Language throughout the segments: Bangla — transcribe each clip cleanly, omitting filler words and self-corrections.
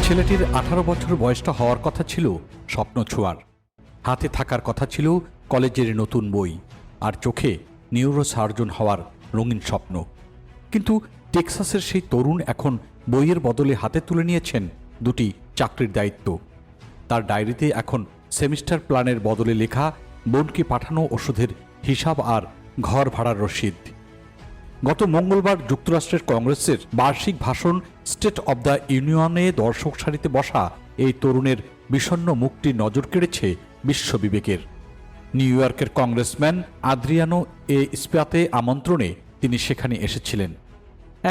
ছেলেটির 18 বছর বয়সটা হওয়ার কথা ছিল স্বপ্ন ছোঁয়ার, হাতে থাকার কথা ছিল কলেজের নতুন বই, আর চোখে নিউরোসার্জন হওয়ার রঙিন স্বপ্ন। কিন্তু টেক্সাসের সেই তরুণ এখন বইয়ের বদলে হাতে তুলে নিয়েছেন দুটি চাকরির দায়িত্ব। তার ডায়েরিতে এখন সেমিস্টার প্ল্যানের বদলে লেখা বোনকে পাঠানো ওষুধের হিসাব আর ঘর ভাড়ার রসিদ। গত মঙ্গলবার যুক্তরাষ্ট্রের কংগ্রেসের বার্ষিক ভাষণ স্টেট অব দ্য ইউনিয়নে দর্শক সারিতে বসা এই তরুণের বিষণ্ণ মুখটি নজর কেড়েছে বিশ্ব বিবেকের। নিউ ইয়র্কের কংগ্রেসম্যান আদ্রিয়ানো এ স্প্যাতে আমন্ত্রণে তিনি সেখানে এসেছিলেন,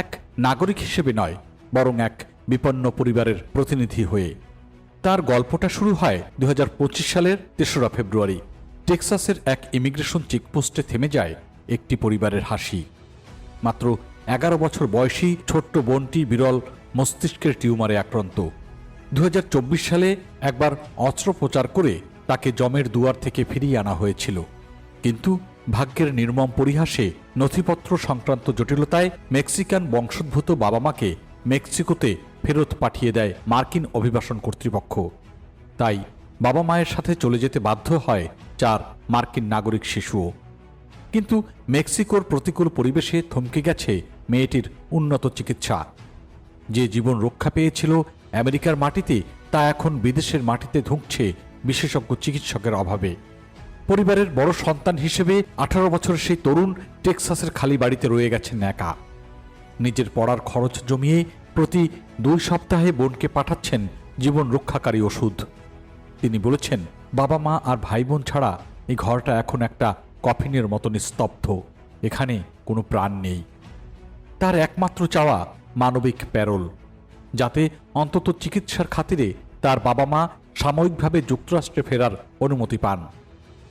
এক নাগরিক হিসেবে নয়, বরং এক বিপন্ন পরিবারের প্রতিনিধি হয়ে। তার গল্পটা শুরু হয় 2025 সালের 3রা ফেব্রুয়ারি। টেক্সাসের এক ইমিগ্রেশন চেকপোস্টে থেমে যায় একটি পরিবারের হাসি। মাত্র 11 বছর বয়সী ছোট্ট বোনটি বিরল মস্তিষ্কের টিউমারে আক্রান্ত। 2024 সালে একবার অস্ত্রোপচার করে তাকে জমের দুয়ার থেকে ফিরিয়ে আনা হয়েছিল, কিন্তু ভাগ্যের নির্মম পরিহাসে নথিপত্র সংক্রান্ত জটিলতায় মেক্সিকান বংশোদ্ভূত বাবা মাকে মেক্সিকোতে ফেরত পাঠিয়ে দেয় মার্কিন অভিবাসন কর্তৃপক্ষ। তাই বাবা মায়ের সাথে চলে যেতে বাধ্য হয় 4 মার্কিন নাগরিক শিশুও। কিন্তু মেক্সিকোর প্রতিকূল পরিবেশে থমকে গেছে মেয়েটির উন্নত চিকিৎসা। যে জীবন রক্ষা পেয়েছিল আমেরিকার মাটিতে, তা এখন বিদেশের মাটিতে ধুঁকছে বিশেষজ্ঞ চিকিৎসকের অভাবে। পরিবারের বড় সন্তান হিসেবে 18 বছরের সেই তরুণ টেক্সাসের খালি বাড়িতে রয়ে গেছেন একা। নিজের পড়ার খরচ জমিয়ে প্রতি 2 সপ্তাহে বোনকে পাঠাচ্ছেন জীবন রক্ষাকারী ওষুধ। তিনি বলেছেন, বাবা মা আর ভাই বোন ছাড়া এই ঘরটা এখন একটা কফিনের মতো নিস্তব্ধ, এখানে কোনো প্রাণ নেই। তার একমাত্র চাওয়া মানবিক প্যারোল, যাতে অন্তত চিকিৎসার খাতিরে তার বাবা মা সাময়িকভাবে যুক্তরাষ্ট্রে ফেরার অনুমতি পান।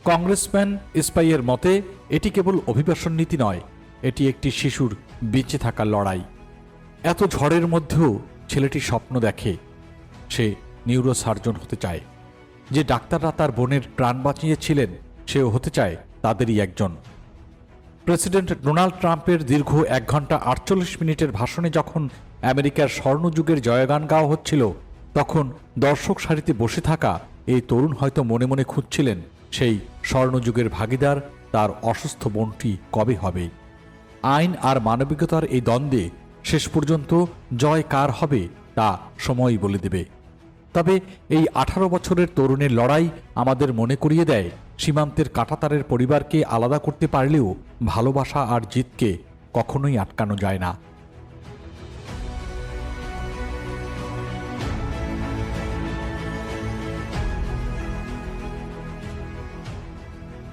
কংগ্রেসম্যান স্পাইয়ের মতে এটি কেবল অভিবাসন নীতি নয়, এটি একটি শিশুর বেঁচে থাকার লড়াই। এত ঝড়ের মধ্যেও ছেলেটি স্বপ্ন দেখে, সে নিউরোসার্জন হতে চায়। যে ডাক্তাররা তার বোনের প্রাণ বাঁচিয়েছিলেন, সেও হতে চায় তাদেরই একজন। প্রেসিডেন্ট ডোনাল্ড ট্রাম্পের দীর্ঘ 1 ঘন্টা 48 মিনিটের ভাষণে যখন আমেরিকার স্বর্ণযুগের জয়গান গাওয়া হচ্ছিল, তখন দর্শক সারিতে বসে থাকা এই তরুণ হয়তো মনে মনে খুঁজছিলেন সেই স্বর্ণযুগের ভাগিদার তার অসুস্থ বোনটি কবে হবে। আইন আর মানবিকতার এই দ্বন্দ্বে শেষ পর্যন্ত জয় কার হবে তা সময়ই বলে দেবে। তবে এই 18 বছরের তরুণের লড়াই আমাদের মনে করিয়ে দেয়, সীমান্তের কাঁটাতারের পরিবারকে আলাদা করতে পারলেও ভালোবাসা আর জিতকে কখনোই আটকানো যায় না।